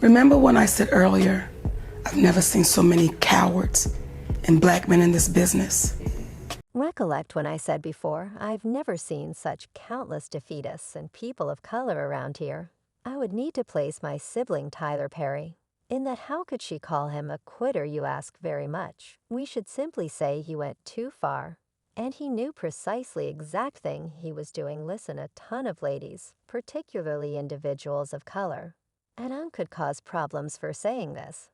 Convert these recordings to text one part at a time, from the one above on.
Remember when I said earlier, I've never seen so many cowards and black men in this business? Recollect when I said before, I've never seen such countless defeatists and people of color around here. I would need to place my sibling Tyler Perry. In that how could she call him a quitter, you ask very much. We should simply say he went too far. And he knew precisely exact thing he was doing. Listen, a ton of ladies, particularly individuals of color. And I could cause problems for saying this.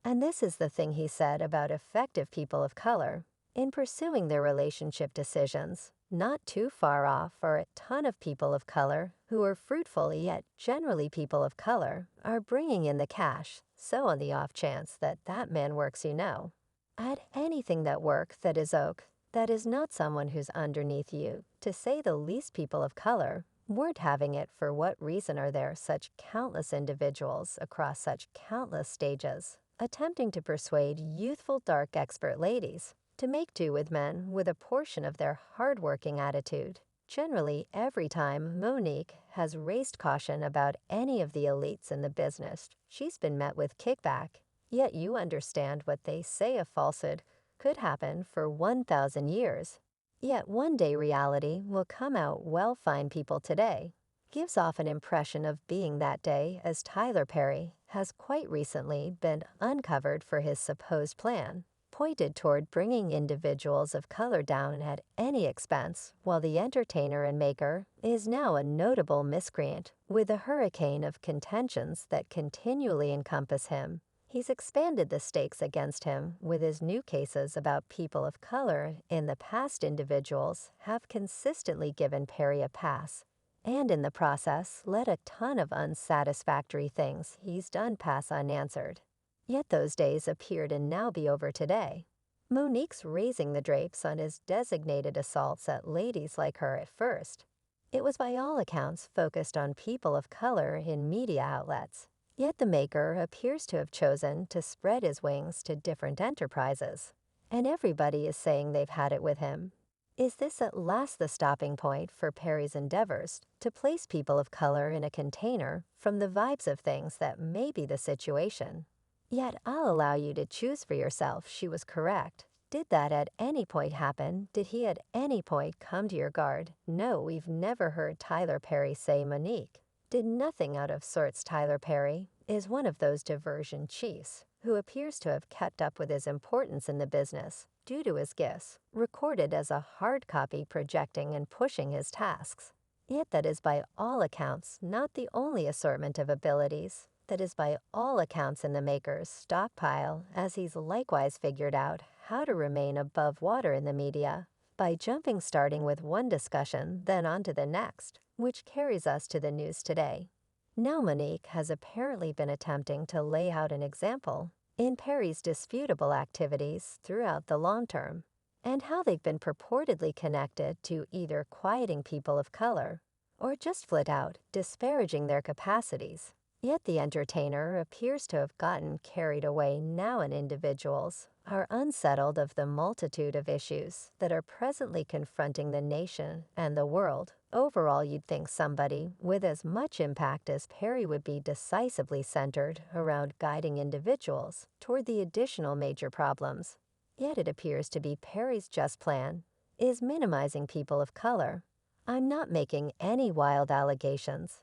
And this is the thing he said about effective people of color. In pursuing their relationship decisions, not too far off are a ton of people of color who are fruitful, yet generally people of color are bringing in the cash, so on the off chance that that man works, add anything that work that is oak, that is not someone who's underneath you. To say the least, people of color weren't having it. For what reason are there such countless individuals across such countless stages, attempting to persuade youthful dark expert ladies to make do with men with a portion of their hardworking attitude? Generally, every time Monique has raised caution about any of the elites in the business, she's been met with kickback. Yet you understand what they say, a falsehood could happen for 1,000 years. Yet one day reality will come out. Well, fine people today gives off an impression of being that day, as Tyler Perry has quite recently been uncovered for his supposed plan pointed toward bringing individuals of color down at any expense, while the entertainer and maker is now a notable miscreant with a hurricane of contentions that continually encompass him. He's expanded the stakes against him with his new cases about people of color. In the past, individuals have consistently given Perry a pass, and in the process let a ton of unsatisfactory things he's done pass unanswered. Yet those days appear to now be over today. Monique's raising the drapes on his designated assaults at ladies like her. At first, it was by all accounts focused on people of color in media outlets. Yet the maker appears to have chosen to spread his wings to different enterprises. And everybody is saying they've had it with him. Is this at last the stopping point for Perry's endeavors to place people of color in a container from the vibes of things that may be the situation? Yet I'll allow you to choose for yourself. She was correct. Did that at any point happen? Did he at any point come to your guard? No, we've never heard Tyler Perry say Monique did nothing out of sorts. Tyler Perry is one of those diversion chiefs who appears to have kept up with his importance in the business due to his gifts, recorded as a hard copy, projecting and pushing his tasks. Yet that is by all accounts not the only assortment of abilities that is by all accounts in the maker's stockpile, as he's likewise figured out how to remain above water in the media by starting with one discussion, then on to the next, which carries us to the news today. Now Monique has apparently been attempting to lay out an example in Perry's disputable activities throughout the long term, and how they've been purportedly connected to either quieting people of color or just flat out disparaging their capacities. Yet the entertainer appears to have gotten carried away now, and individuals are unsettled of the multitude of issues that are presently confronting the nation and the world. Overall, you'd think somebody with as much impact as Perry would be decisively centered around guiding individuals toward the additional major problems. Yet it appears to be Perry's just plan is minimizing people of color. I'm not making any wild allegations.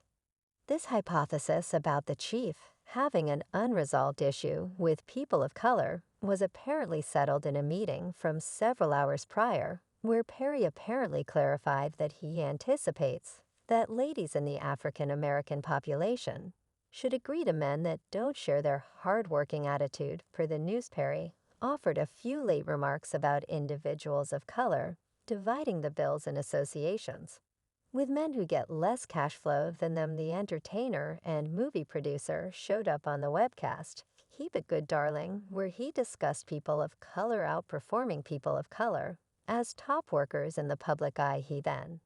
This hypothesis about the chief having an unresolved issue with people of color was apparently settled in a meeting from several hours prior, where Perry apparently clarified that he anticipates that ladies in the African American population should agree to men that don't share their hard-working attitude. Per the news, Perry offered a few late remarks about individuals of color dividing the bills in associations with men who get less cash flow than them. The entertainer and movie producer showed up on the webcast, Keep It Good Darling, where he discussed people of color outperforming people of color as top workers in the public eye. He then,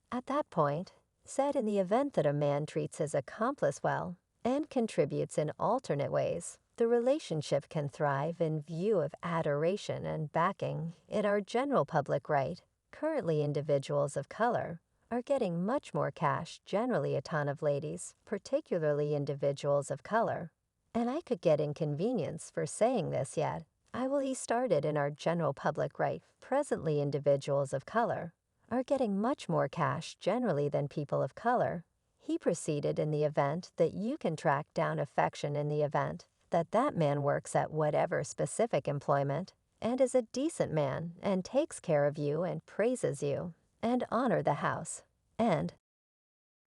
at that point, said in the event that a man treats his accomplice well and contributes in alternate ways, the relationship can thrive in view of adoration and backing in our general public right. Currently, individuals of color are getting much more cash, generally a ton of ladies, particularly individuals of color, And I could get inconvenience for saying this yet. I will he started in our general public right. Presently individuals of color are getting much more cash generally than people of color. He proceeded in the event that you can track down affection in the event that that man works at whatever specific employment and is a decent man and takes care of you and praises you and honor the house and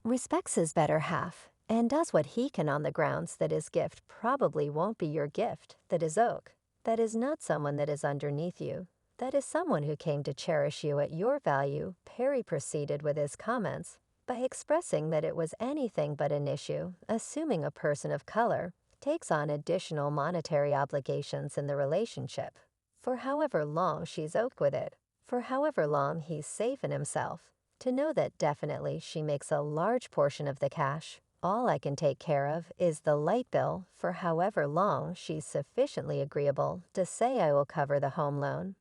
respects his better half and does what he can on the grounds that his gift probably won't be your gift, that is oak, that is not someone that is underneath you, that is someone who came to cherish you at your value. Perry proceeded with his comments by expressing that it was anything but an issue, assuming a person of color takes on additional monetary obligations in the relationship, for however long she's oak with it, for however long he's safe in himself, to know that definitely she makes a large portion of the cash. All I can take care of is the light bill for however long she's sufficiently agreeable to say I will cover the home loan.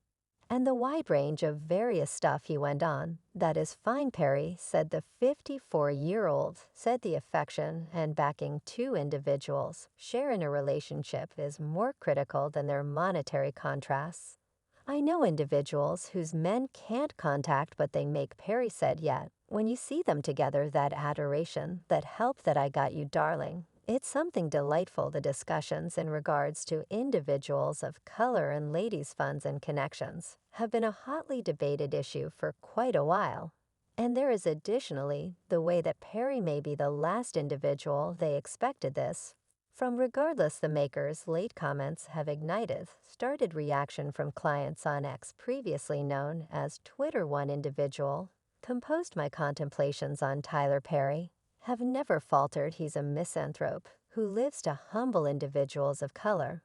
And the wide range of various stuff he went on. That is fine, Perry, said the 54-year-old, said the affection and backing two individuals share in a relationship is more critical than their monetary contrasts. I know individuals whose men can't contact but they make, Perry said, yet when you see them together, that adoration, that help that I got you, darling, it's something delightful. The discussions in regards to individuals of color and ladies' funds and connections have been a hotly debated issue for quite a while. And there is additionally the way that Perry may be the last individual they expected this from. Regardless, the maker's late comments have ignited started reaction from clients on X, previously known as Twitter. One individual composed, my contemplations on Tyler Perry have never faltered. He's a misanthrope who lives to humble individuals of color.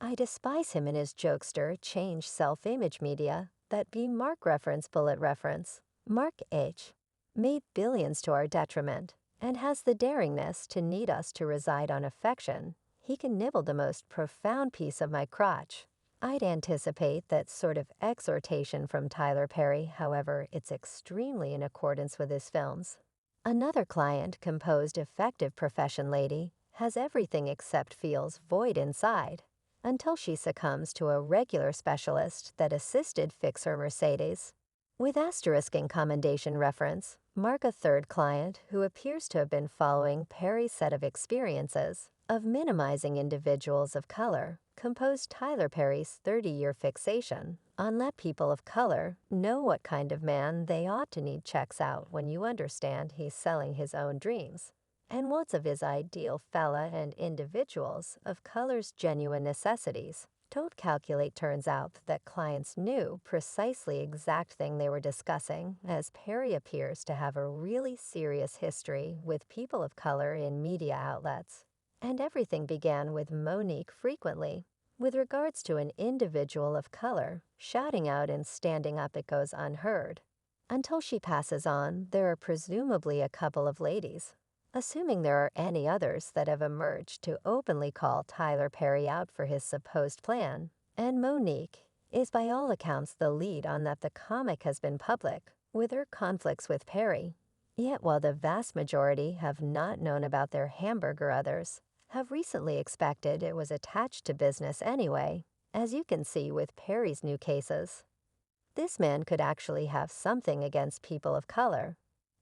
I despise him and his jokester change self-image media that be Mark reference bullet reference. Mark H. made billions to our detriment and has the daringness to need us to reside on affection. He can nibble the most profound piece of my crotch. I'd anticipate that sort of exhortation from Tyler Perry, however, it's extremely in accordance with his films. Another client composed effective profession lady has everything except feels void inside until she succumbs to a regular specialist that assisted fix her Mercedes. With asterisk in commendation reference, mark a third client who appears to have been following Perry's set of experiences of minimizing individuals of color, composed Tyler Perry's 30-year fixation on let people of color know what kind of man they ought to need. Checks out when you understand he's selling his own dreams and wants of his ideal fella and individuals of color's genuine necessities. Don't calculate. Turns out that clients knew precisely exact thing they were discussing, as Perry appears to have a really serious history with people of color in media outlets. And everything began with Monique frequently, with regards to an individual of color, shouting out and standing up. It goes unheard. Until she passes on, there are presumably a couple of ladies, assuming there are any others, that have emerged to openly call Tyler Perry out for his supposed plan, and Monique is by all accounts the lead on that. The comic has been public with her conflicts with Perry, yet while the vast majority have not known about their hamburger, others have recently expected it was attached to business anyway, as you can see with Perry's new cases. This man could actually have something against people of color.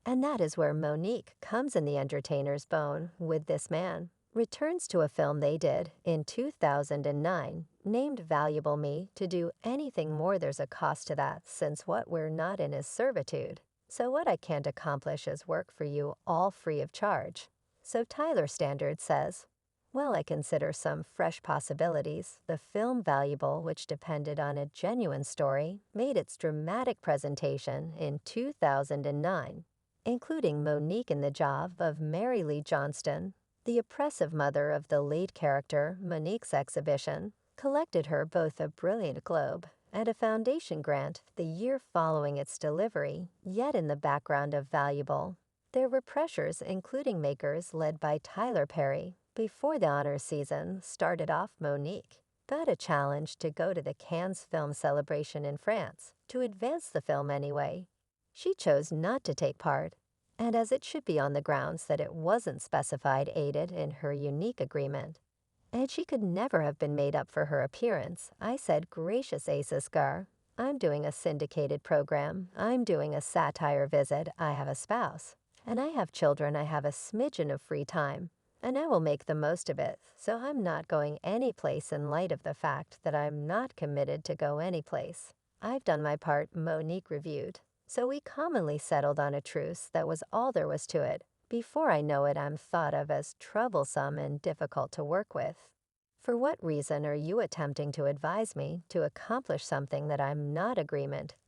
And that is where Monique comes in. The entertainer's bone with this man returns to a film they did in 2009 named Valuable Me. To do anything more, there's a cost to that, since what we're not in is servitude. So what I can't accomplish is work for you all free of charge. So Tyler Standard says, well, I consider some fresh possibilities. The film Valuable, which depended on a genuine story, made its dramatic presentation in 2009. Including Monique in the job of Mary Lee Johnston, the oppressive mother of the lead character. Monique's exhibition collected her both a brilliant Globe and a Foundation grant the year following its delivery. Yet in the background of Valuable, there were pressures, including makers led by Tyler Perry. Before the honors season started off, Monique got a challenge to go to the Cannes Film Celebration in France to advance the film anyway. She chose not to take part, and as it should be on the grounds that it wasn't specified aided in her unique agreement. And she could never have been made up for her appearance. I said, gracious Aces Gar, I'm doing a syndicated program. I'm doing a satire visit. I have a spouse. And I have children. I have a smidgen of free time. And I will make the most of it. So I'm not going anyplace in light of the fact that I'm not committed to go anyplace. I've done my part, Monique reviewed. So we commonly settled on a truce. That was all there was to it. Before I know it, I'm thought of as troublesome and difficult to work with. For what reason are you attempting to advise me to accomplish something that I'm not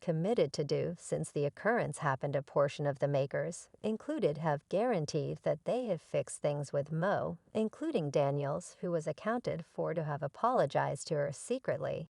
committed to do, since the occurrence happened a portion of the makers, included, have guaranteed that they have fixed things with Mo, including Daniels, who was accounted for to have apologized to her secretly?